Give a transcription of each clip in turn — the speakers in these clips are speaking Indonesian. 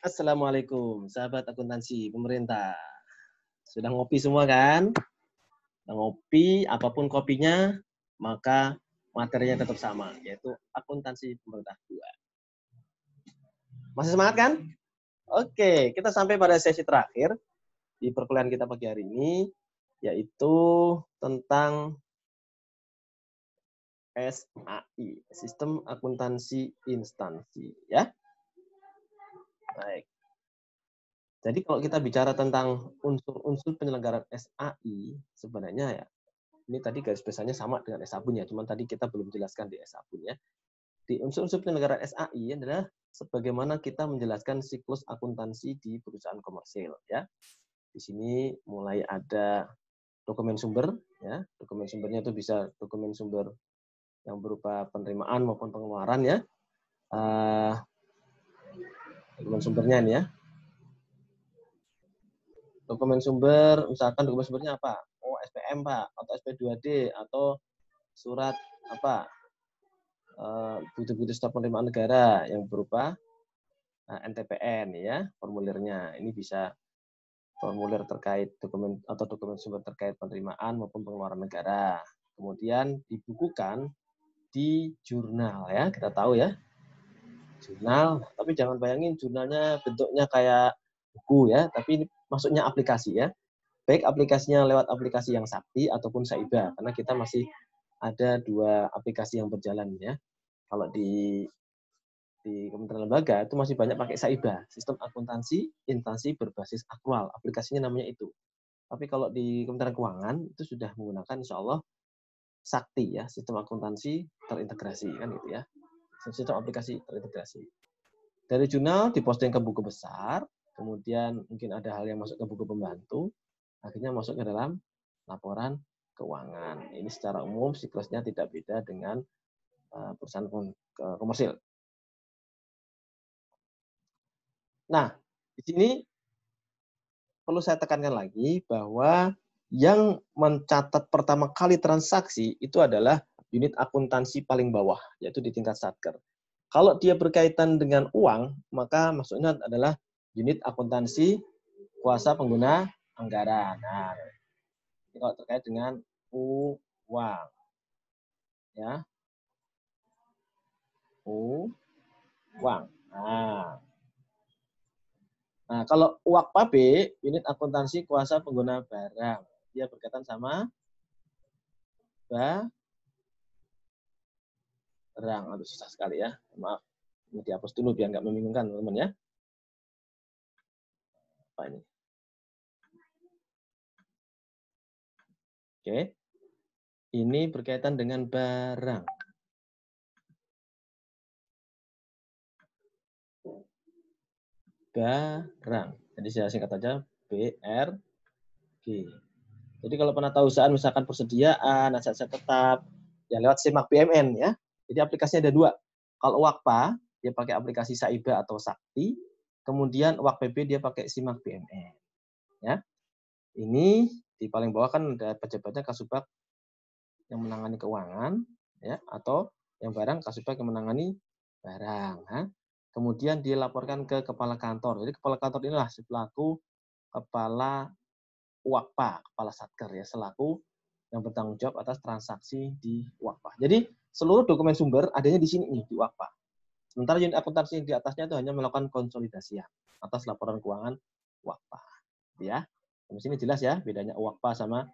Assalamualaikum, sahabat akuntansi pemerintah. Sudah ngopi semua kan? Sudah ngopi, apapun kopinya, maka materinya tetap sama, yaitu akuntansi pemerintah 2. Masih semangat kan? Oke, kita sampai pada sesi terakhir di perkuliahan kita pagi hari ini, yaitu tentang SAI, Sistem Akuntansi Instansi. Ya. Baik. Jadi kalau kita bicara tentang unsur-unsur penyelenggaraan SAI, sebenarnya ya, ini tadi garis besarnya sama dengan S-Sabun ya, cuman tadi kita belum jelaskan di S-Sabun ya. Di unsur-unsur penyelenggaraan SAI adalah sebagaimana kita menjelaskan siklus akuntansi di perusahaan komersil ya. Di sini mulai ada dokumen sumber ya. Dokumen sumbernya itu bisa dokumen sumber yang berupa penerimaan maupun pengeluaran ya. Dokumen sumbernya ini ya. Dokumen sumber, misalkan dokumen sumbernya apa? Oh, SPM Pak, atau SP2D, atau surat apa? Bukti-bukti stop penerimaan negara yang berupa NTPN ya, formulirnya. Ini bisa formulir terkait dokumen atau dokumen sumber terkait penerimaan maupun pengeluaran negara. Kemudian dibukukan di jurnal ya, kita tahu ya. Jurnal, tapi jangan bayangin jurnalnya bentuknya kayak buku ya, tapi ini maksudnya aplikasi ya. Baik aplikasinya lewat aplikasi yang Sakti ataupun Saiba, karena kita masih ada 2 aplikasi yang berjalan ya. Kalau di Kementerian Lembaga itu masih banyak pakai Saiba, sistem akuntansi instansi berbasis akrual, aplikasinya namanya itu. Tapi kalau di Kementerian Keuangan itu sudah menggunakan insya Allah Sakti ya, sistem akuntansi terintegrasi kan gitu ya. Sistem aplikasi terintegrasi. Dari jurnal diposting ke buku besar, kemudian mungkin ada hal yang masuk ke buku pembantu, akhirnya masuk ke dalam laporan keuangan. Ini secara umum siklusnya tidak beda dengan perusahaan komersil. Nah, di sini perlu saya tekankan lagi bahwa yang mencatat pertama kali transaksi itu adalah unit akuntansi paling bawah, yaitu di tingkat Satker. Kalau dia berkaitan dengan uang, maka maksudnya adalah unit akuntansi kuasa pengguna anggaran. Nah, ini kalau terkait dengan uang, ya, uang. Nah, kalau UAK PAB, unit akuntansi kuasa pengguna barang. Dia berkaitan sama barang. Aduh, susah sekali ya. Maaf. Ini dihapus dulu biar nggak membingungkan, teman-teman ya. Apa ini? Oke. Ini berkaitan dengan barang. Barang. Jadi saya singkat saja BRG. Jadi kalau penatausahaan misalkan persediaan, aset-aset tetap, ya lewat SIMAK BMN ya. Jadi aplikasinya ada 2. Kalau WAKPA, dia pakai aplikasi Saiba atau Sakti. Kemudian WAKPB dia pakai SIMAK BMN. Ya. Ini di paling bawah kan ada pejabatnya Kasubag yang menangani keuangan, ya, atau yang barang Kasubag yang menangani barang. Ya. Kemudian dilaporkan ke kepala kantor. Jadi kepala kantor inilah selaku kepala WAKPA, kepala Satker ya, selaku yang bertanggung jawab atas transaksi di WAKPA. Jadi seluruh dokumen sumber adanya di sini nih di WAKPA. Sementara unit akuntansi di atasnya itu hanya melakukan konsolidasian atas laporan keuangan WAKPA. Ya, di sini jelas ya bedanya WAKPA sama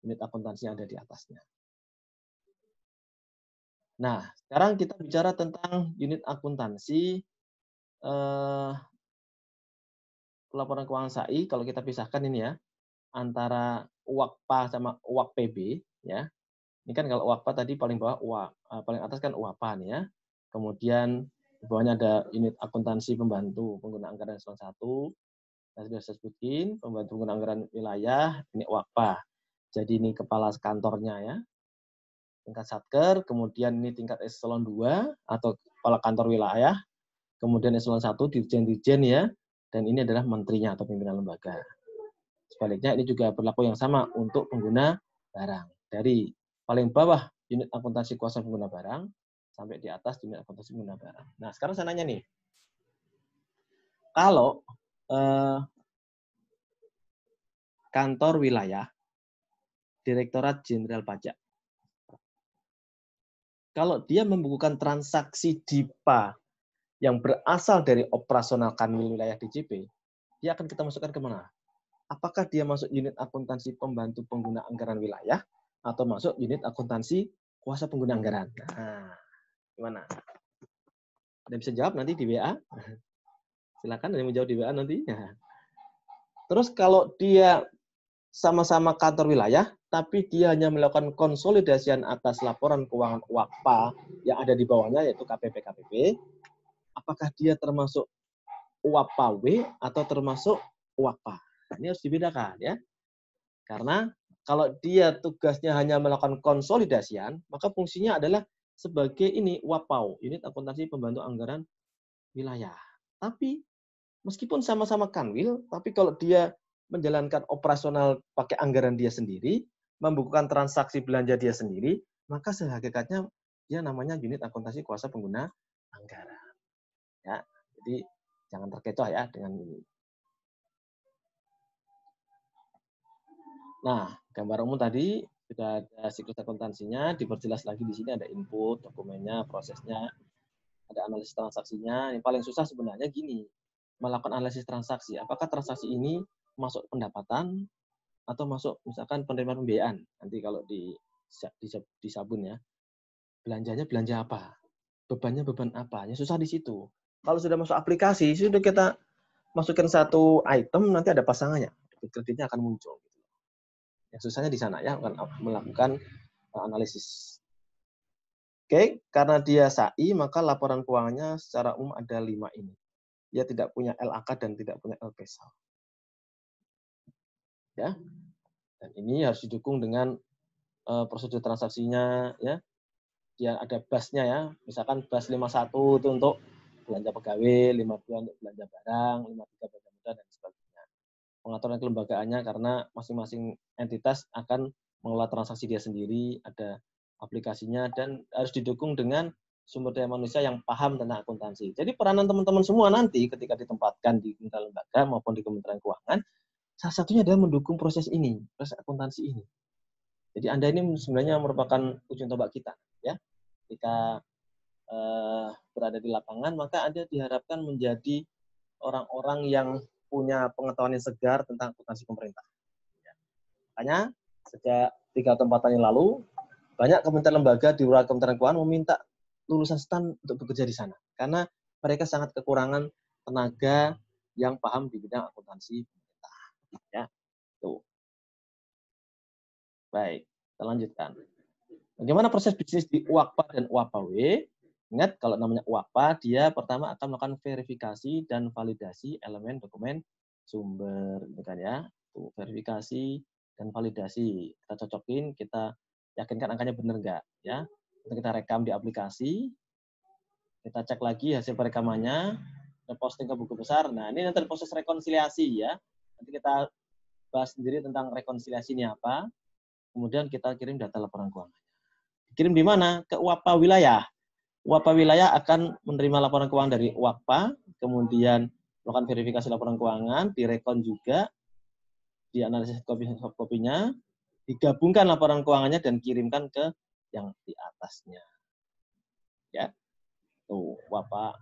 unit akuntansi yang ada di atasnya. Nah, sekarang kita bicara tentang unit akuntansi laporan keuangan SAI. Kalau kita pisahkan ini ya antara WAKPA sama WAKPB ya. Ini kan kalau WAKPA tadi paling bawah paling atas kan WAPA nih ya. Kemudian di bawahnya ada unit akuntansi pembantu pengguna anggaran eselon 1. Saya sudah sebutin pembantu pengguna anggaran wilayah, ini WAKPA. Jadi ini kepala kantornya ya. Tingkat Satker, kemudian ini tingkat eselon 2 atau kepala kantor wilayah, kemudian eselon 1 dirjen-dirjen ya, dan ini adalah menterinya atau pimpinan lembaga. Sebaliknya ini juga berlaku yang sama untuk pengguna barang. Dari paling bawah unit akuntansi kuasa pengguna barang sampai di atas unit akuntansi pengguna barang. Nah, sekarang saya nanya nih. Kalau kantor wilayah, Direktorat Jenderal Pajak, kalau dia membukukan transaksi DIPA yang berasal dari operasional kanwil wilayah DJP, dia akan kita masukkan ke mana? Apakah dia masuk unit akuntansi pembantu pengguna anggaran wilayah atau masuk unit akuntansi kuasa pengguna anggaran? Nah, gimana? Ada bisa jawab nanti di WA? Silakan ada yang menjawab di WA nanti. Nah. Terus kalau dia sama-sama kantor wilayah, tapi dia hanya melakukan konsolidasian atas laporan keuangan UAKPA yang ada di bawahnya, yaitu KPP-KPP, apakah dia termasuk UAKPA W atau termasuk UAKPA? Ini harus dibedakan ya. Karena kalau dia tugasnya hanya melakukan konsolidasian, maka fungsinya adalah sebagai ini UAPAW, unit akuntansi pembantu anggaran wilayah. Tapi meskipun sama-sama kanwil, tapi kalau dia menjalankan operasional pakai anggaran dia sendiri, membukukan transaksi belanja dia sendiri, maka sehakikatnya dia namanya unit akuntansi kuasa pengguna anggaran. Ya, jadi jangan terkecoh ya dengan ini. Nah, gambar umum tadi sudah ada siklus akuntansinya, diperjelas lagi di sini ada input, dokumennya, prosesnya, ada analisis transaksinya. Yang paling susah sebenarnya gini, melakukan analisis transaksi. Apakah transaksi ini masuk pendapatan atau masuk misalkan penerimaan pembiayaan? Nanti kalau di sabun ya, belanjanya belanja apa? Bebannya beban apa? Yang susah di situ. Kalau sudah masuk aplikasi, sudah kita masukin satu item, nanti ada pasangannya. Kreditnya akan muncul. Yang susahnya di sana ya, melakukan analisis. Oke, karena dia SAI, maka laporan keuangannya secara umum ada 5 ini. Dia tidak punya LAK dan tidak punya LPSA. Ya, dan ini harus didukung dengan prosedur transaksinya, ya. Dia ada BAS-nya ya, misalkan BAS 51 itu untuk belanja pegawai, 52 untuk belanja barang, 53 belanja modal dan sebagainya. Pengaturan kelembagaannya karena masing-masing entitas akan mengelola transaksi dia sendiri, ada aplikasinya, dan harus didukung dengan sumber daya manusia yang paham tentang akuntansi. Jadi peranan teman-teman semua nanti ketika ditempatkan di kementerian lembaga maupun di Kementerian Keuangan, salah satunya adalah mendukung proses ini, proses akuntansi ini. Jadi Anda ini sebenarnya merupakan ujung tombak kita, ya. Ketika berada di lapangan, maka Anda diharapkan menjadi orang-orang yang punya pengetahuan yang segar tentang akuntansi pemerintah. Makanya sejak 3 atau 4 tahun yang lalu, banyak kementerian lembaga di luar Kementerian Keuangan meminta lulusan STAN untuk bekerja di sana. Karena mereka sangat kekurangan tenaga yang paham di bidang akuntansi pemerintah. Ya, tuh. Baik, kita lanjutkan. Bagaimana proses bisnis di UAKPA dan UAPAW? Ingat, kalau namanya UAKPA, dia pertama akan melakukan verifikasi dan validasi elemen dokumen sumber, gitu kan ya. Tuh, verifikasi dan validasi. Kita cocokin, kita yakinkan angkanya benar nggak, ya. Kita rekam di aplikasi, kita cek lagi hasil perekamannya, kita posting ke buku besar. Nah, ini nanti proses rekonsiliasi ya. Nanti kita bahas sendiri tentang rekonsiliasi ini apa. Kemudian kita kirim data laporan keuangan. Kirim di mana? Ke UAKPA wilayah. UAKPA wilayah akan menerima laporan keuangan dari UAKPA, kemudian melakukan verifikasi laporan keuangan, direkon juga, dianalisis kopinya, digabungkan laporan keuangannya dan kirimkan ke yang di atasnya. Ya, tuh UAKPA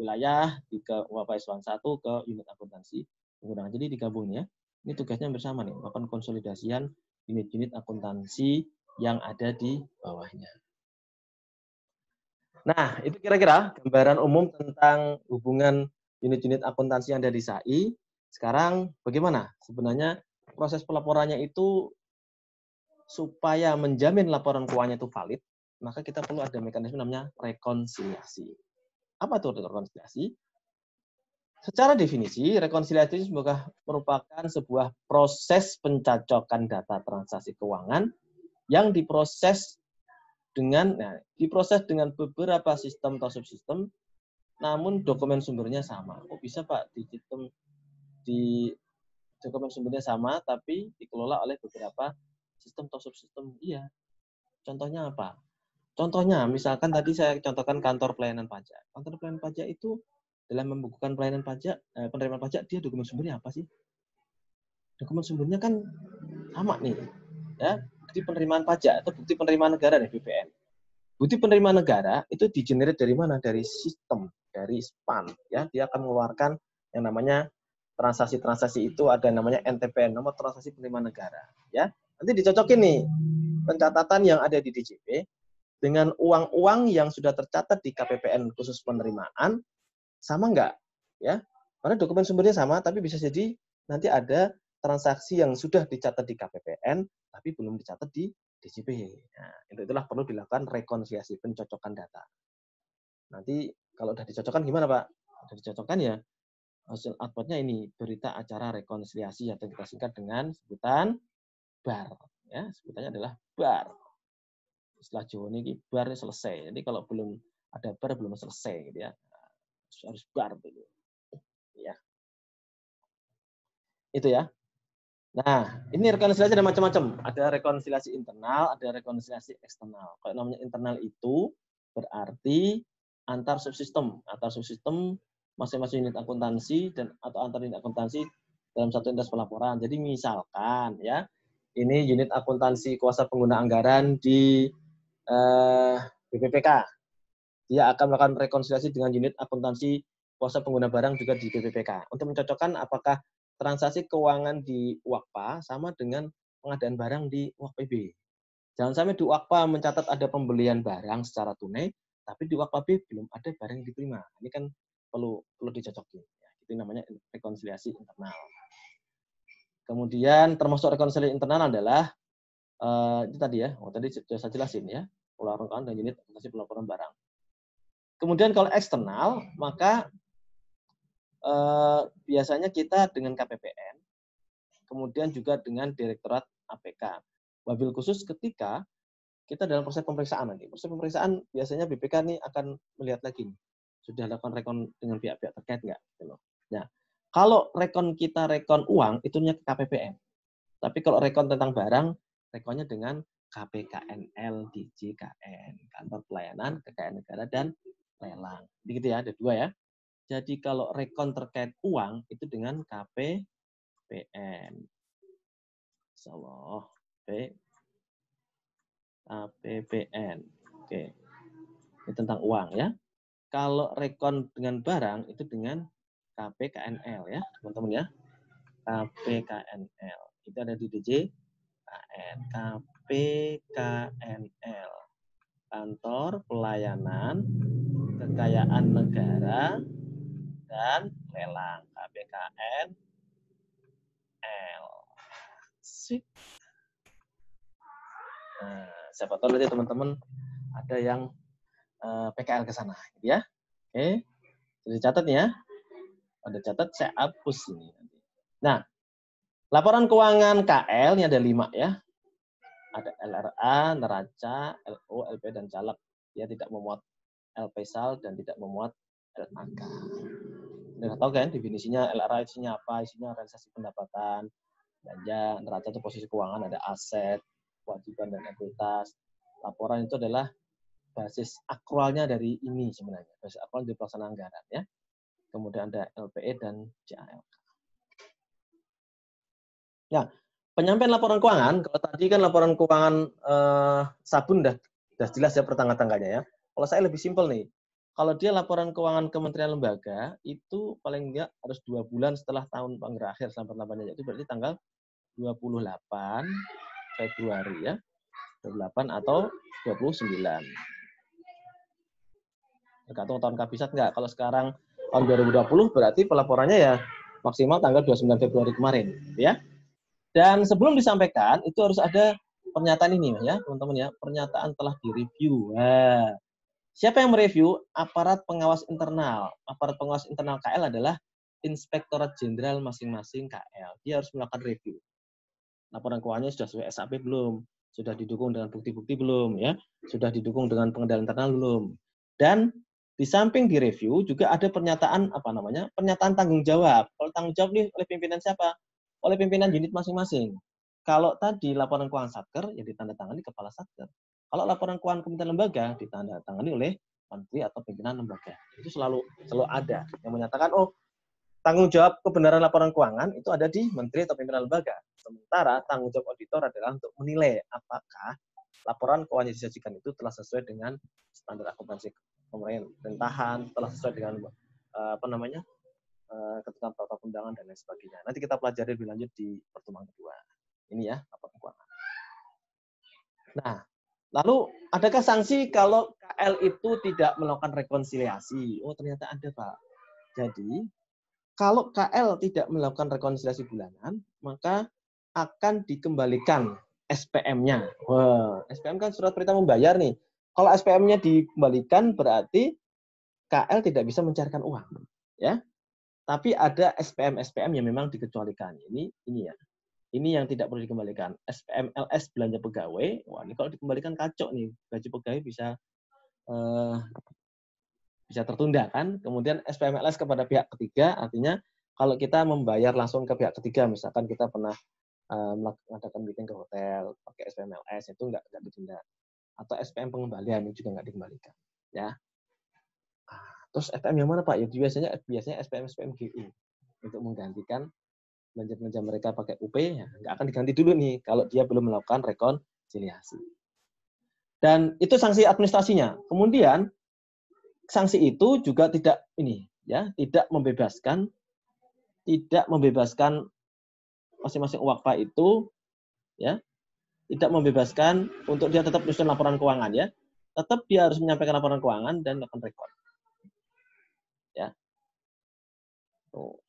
wilayah ke UAKPA eselon 1 ke unit akuntansi penggunaan. Jadi digabung ya. Ini tugasnya bersama nih, melakukan konsolidasian unit-unit akuntansi yang ada di bawahnya. Nah, itu kira-kira gambaran umum tentang hubungan unit-unit akuntansi yang ada di SAI. Sekarang bagaimana sebenarnya proses pelaporannya itu supaya menjamin laporan keuangannya itu valid, maka kita perlu ada mekanisme namanya rekonsiliasi. Apa itu rekonsiliasi? Secara definisi, rekonsiliasi merupakan sebuah proses pencocokan data transaksi keuangan yang diproses dengan beberapa sistem atau subsistem, namun dokumen sumbernya sama. Oh bisa Pak, di dokumen sumbernya sama, tapi dikelola oleh beberapa sistem atau subsistem. Iya. Contohnya apa? Contohnya, misalkan tadi saya contohkan kantor pelayanan pajak. Kantor pelayanan pajak itu dalam membukukan pelayanan pajak, penerimaan pajak, dia dokumen sumbernya apa sih? Dokumen sumbernya kan sama nih, ya, bukti penerimaan pajak atau bukti penerimaan negara dari BPN. Bukti penerimaan negara itu digenerate dari mana? Dari sistem, dari SPAN. Ya, dia akan mengeluarkan yang namanya transaksi-transaksi itu ada namanya NTPN, nomor transaksi penerimaan negara. Ya, nanti dicocokin nih pencatatan yang ada di DJP dengan uang-uang yang sudah tercatat di KPPN khusus penerimaan sama enggak? Ya, karena dokumen sumbernya sama, tapi bisa jadi nanti ada transaksi yang sudah dicatat di KPPN, tapi belum dicatat di DJP. Nah, itulah perlu dilakukan rekonsiliasi, pencocokan data. Nanti kalau sudah dicocokkan gimana, Pak? Sudah dicocokkan ya, hasil outputnya ini, berita acara rekonsiliasi atau kita singkat dengan sebutan BAR. Ya, sebutannya adalah BAR. Istilah Jawa ini BAR selesai. Jadi kalau belum ada BAR belum selesai, gitu ya. Harus BAR dulu. Ya. Itu ya. Nah, ini rekonsiliasi ada macam-macam. Ada rekonsiliasi internal, ada rekonsiliasi eksternal. Kalau namanya internal itu berarti antar subsistem masing-masing unit akuntansi dan atau antar unit akuntansi dalam satu entitas pelaporan. Jadi misalkan ya, ini unit akuntansi kuasa pengguna anggaran di BPPK. Dia akan melakukan rekonsiliasi dengan unit akuntansi kuasa pengguna barang juga di BPPK untuk mencocokkan apakah transaksi keuangan di UAKPA sama dengan pengadaan barang di UAKPB. Jangan sampai di UAKPA mencatat ada pembelian barang secara tunai, tapi di UAKPB belum ada barang yang diterima. Ini kan perlu dicocokin. Ya, itu namanya rekonsiliasi internal. Kemudian termasuk rekonsiliasi internal adalah itu tadi ya, tadi sudah saya jelasin ya, pelaporan keuangan dan unit akuntansi pelaporan barang. Kemudian kalau eksternal, maka biasanya kita dengan KPPN, kemudian juga dengan Direktorat APK. Wabil khusus ketika kita dalam proses pemeriksaan nanti. Proses pemeriksaan biasanya BPK nih akan melihat lagi nih, sudah lakukan rekon dengan pihak-pihak terkait nggak? Nah, kalau rekon kita rekon uang, itunya ke KPPN. Tapi kalau rekon tentang barang, rekonnya dengan KPKNL DJKN, Kantor Pelayanan Kekayaan Negara dan Lelang. Begitu ya, ada dua ya. Jadi kalau rekon terkait uang itu dengan KPPN. Insyaallah. KPPN. Oke. Ini tentang uang ya. Kalau rekon dengan barang itu dengan KPKNL ya, teman-teman ya. KPKNL. Itu ada di DJKN. KPKNL. Kantor Pelayanan Kekayaan Negara dan Lelang. KPKNL. Sip. Nah, siapa tahu nanti teman-teman ada yang PKL ke sana, gitu ya. Oke, jadi catat ya. Ada catat, saya hapus ini. Nah, laporan keuangan KL ini ada 5 ya. Ada LRA, neraca, LO, LP dan caleg. Dia tidak memuat LP SAL dan tidak memuat LAK. Udah tahu kan definisinya LRA isinya apa? Isinya realisasi pendapatan, belanja, neraca itu posisi keuangan, ada aset, kewajiban dan ekuitas. Laporan itu adalah basis akrualnya dari ini sebenarnya, basis akrual dari pelaksanaan anggaran ya. Kemudian ada LPE dan CALK. Ya, penyampaian laporan keuangan, kalau tadi kan laporan keuangan sabun udah jelas ya pertanggal-tanggalnya ya. Kalau saya lebih simpel nih, kalau dia laporan keuangan kementerian lembaga itu paling enggak harus 2 bulan setelah tahun berakhir sampai itu berarti tanggal 28 Februari ya. 28 atau 29. Tergantung tahun kabisat enggak. Kalau sekarang tahun 2020 berarti pelaporannya ya maksimal tanggal 29 Februari kemarin, ya. Dan sebelum disampaikan itu harus ada pernyataan ini ya, teman-teman ya. Pernyataan telah direview. Nah, siapa yang mereview? Aparat pengawas internal. Aparat pengawas internal KL adalah Inspektorat Jenderal masing-masing KL. Dia harus melakukan review. Laporan keuangannya sudah sesuai SAP belum? Sudah didukung dengan bukti-bukti belum ya? Sudah didukung dengan pengendalian internal belum? Dan di samping direview juga ada pernyataan pernyataan tanggung jawab. Kalau tanggung jawab nih oleh pimpinan siapa? Oleh pimpinan unit masing-masing. Kalau tadi laporan keuangan Satker ya ditandatangani kepala Satker. Kalau laporan keuangan kementerian lembaga ditandatangani oleh menteri atau pimpinan lembaga. Itu selalu ada yang menyatakan, oh, tanggung jawab kebenaran laporan keuangan itu ada di menteri atau pimpinan lembaga. Sementara tanggung jawab auditor adalah untuk menilai apakah laporan keuangan yang disajikan itu telah sesuai dengan standar akuntansi pemerintahan, telah sesuai dengan ketentuan peraturan undangan dan lain sebagainya. Nanti kita pelajari lebih lanjut di pertemuan kedua. Ini ya, laporan keuangan. Nah, lalu adakah sanksi kalau KL itu tidak melakukan rekonsiliasi? Oh, ternyata ada, Pak. Jadi, kalau KL tidak melakukan rekonsiliasi bulanan, maka akan dikembalikan SPM-nya. Wah, SPM kan surat perintah membayar nih. Kalau SPM-nya dikembalikan berarti KL tidak bisa mencairkan uang, ya. Tapi ada SPM yang memang dikecualikan. Ini ya. Ini yang tidak perlu dikembalikan. SPM LS belanja pegawai. Wah, ini kalau dikembalikan kacau nih. Gaji pegawai bisa tertunda kan. Kemudian SPM LS kepada pihak ketiga, artinya kalau kita membayar langsung ke pihak ketiga, misalkan kita pernah mengadakan meeting ke hotel pakai SPM LS, itu nggak ditunda. Atau SPM pengembalian itu juga nggak dikembalikan. Ya. Terus SPM yang mana, Pak? Ya biasanya SPM GU untuk menggantikan belanja mereka pakai UP, ya nggak akan diganti dulu nih kalau dia belum melakukan rekonsiliasi. Dan itu sanksi administrasinya. Kemudian sanksi itu juga tidak membebaskan masing-masing wakfa itu, ya, tidak membebaskan untuk dia tetap menyusun laporan keuangan, ya. Tetap dia harus menyampaikan laporan keuangan dan melakukan rekod. Ya. Tuh.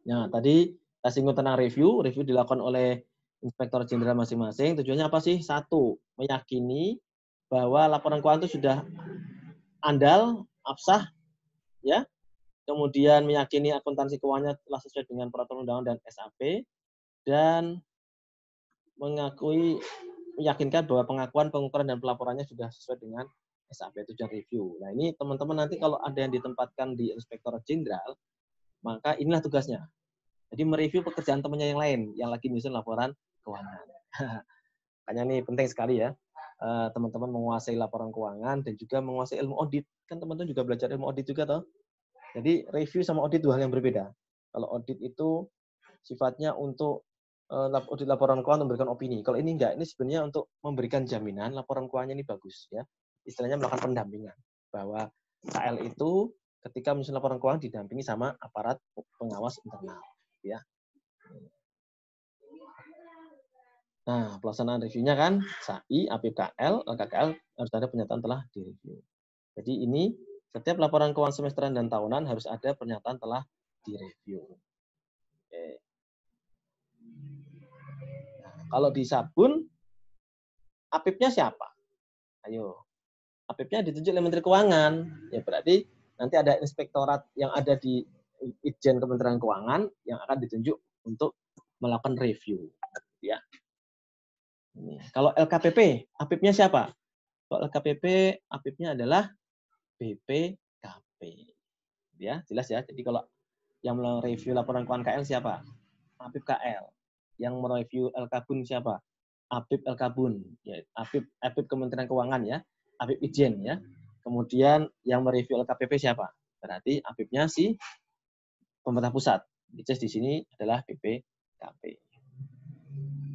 Nah, tadi kita singgung tentang review dilakukan oleh inspektor jenderal masing-masing. Tujuannya apa sih? Satu, meyakini bahwa laporan keuangan itu sudah andal, absah, ya. Kemudian meyakini akuntansi keuangannya telah sesuai dengan peraturan undangan dan SAP, dan meyakinkan bahwa pengakuan, pengukuran, dan pelaporannya sudah sesuai dengan SAP, tujuan review. Nah, ini teman-teman nanti kalau ada yang ditempatkan di inspektor jenderal, maka inilah tugasnya. Jadi mereview pekerjaan temannya yang lain yang lagi nyusun laporan keuangan. Makanya ini penting sekali ya, teman-teman menguasai laporan keuangan dan juga menguasai ilmu audit. Kan teman-teman juga belajar ilmu audit juga toh. Jadi review sama audit dua hal yang berbeda. Kalau audit itu sifatnya untuk audit laporan keuangan memberikan opini. Kalau ini enggak, ini sebenarnya untuk memberikan jaminan laporan keuangannya ini bagus ya. Istilahnya melakukan pendampingan bahwa KL itu ketika menyusun laporan keuangan didampingi sama aparat pengawas internal, ya. Nah, pelaksanaan reviewnya kan SAI, APKL, LKKL harus ada pernyataan telah direview. Jadi ini setiap laporan keuangan semesteran dan tahunan harus ada pernyataan telah direview. Oke. Nah, kalau di Sabun, APIP-nya siapa? Ayo, APIP-nya ditunjuk oleh Menteri Keuangan. Ya berarti nanti ada inspektorat yang ada di Itjen Kementerian Keuangan yang akan ditunjuk untuk melakukan review. Ya. Kalau LKPP, APIP-nya siapa? Kalau LKPP, APIP-nya adalah BPKP. Ya, jelas ya. Jadi kalau yang mereview laporan keuangan KL siapa? APIP KL. Yang mereview LKBUN siapa? APIP LKBUN. Ya, APIP Kementerian Keuangan ya. APIP Itjen ya. Kemudian yang mereview LKPP siapa? Berarti APIP-nya si pemerintah pusat. Di sini adalah BPKP.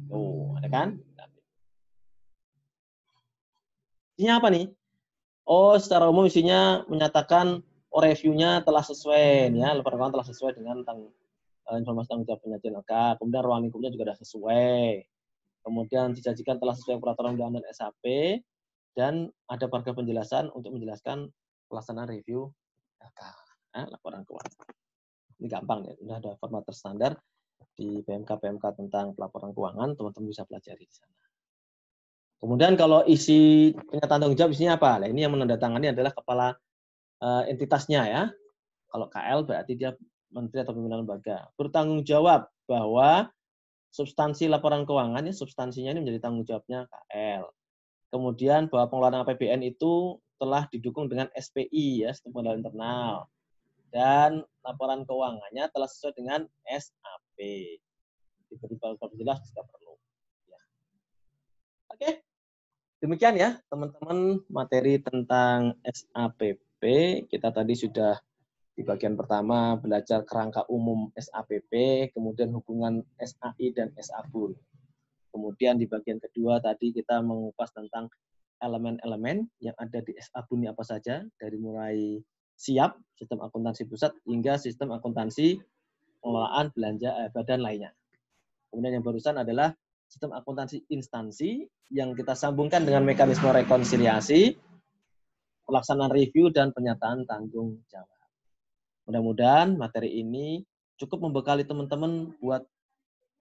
Oh, ada kan? Isinya apa nih? Oh, secara umum isinya menyatakan reviewnya telah sesuai, ya, laporan keuangan telah sesuai dengan informasi tanggung jawab penyajian LK. Kemudian ruang lingkupnya juga sudah sesuai. Kemudian disajikan telah sesuai peraturan undangan dan SAP, dan ada paragraf penjelasan untuk menjelaskan pelaksanaan review LK, laporan keuangan. Ini gampang ya, sudah ada format terstandar di PMK tentang pelaporan keuangan, teman-teman bisa pelajari di sana. Kemudian kalau isi pernyataan tanggung jawab isinya apa? Nah, ini yang menandatangani adalah kepala entitasnya ya. Kalau KL berarti dia menteri atau pimpinan lembaga. Bertanggung jawab bahwa substansi laporan keuangan, substansinya ini menjadi tanggung jawabnya KL. Kemudian bahwa pengelolaan APBN itu telah didukung dengan SPI ya, sistem pengelolaan internal. Dan laporan keuangannya telah sesuai dengan SAP. Diberi paragraf jelas jika perlu. Ya. Oke. Demikian ya teman-teman materi tentang SAPP. Kita tadi sudah di bagian pertama belajar kerangka umum SAPP, kemudian hubungan SAI dan SABUN. Kemudian di bagian kedua tadi kita mengupas tentang elemen-elemen yang ada di SABUN apa saja, dari mulai SIAP, sistem akuntansi pusat, hingga sistem akuntansi pengelolaan belanja badan lainnya. Kemudian yang barusan adalah sistem akuntansi instansi yang kita sambungkan dengan mekanisme rekonsiliasi, pelaksanaan review, dan penyataan tanggung jawab. Mudah-mudahan materi ini cukup membekali teman-teman buat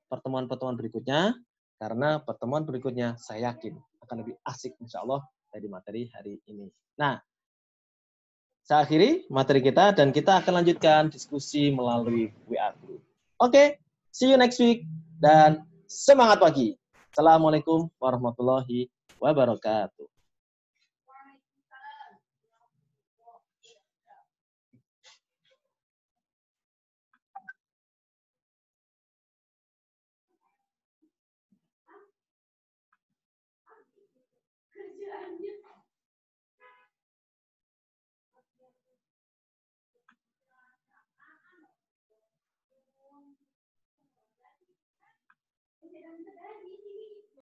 pertemuan-pertemuan berikutnya, karena pertemuan berikutnya saya yakin akan lebih asik insya Allah dari materi hari ini. Nah, saya akhiri materi kita dan kita akan lanjutkan diskusi melalui WA Group. Oke, see you next week dan semangat pagi. Assalamualaikum warahmatullahi wabarakatuh.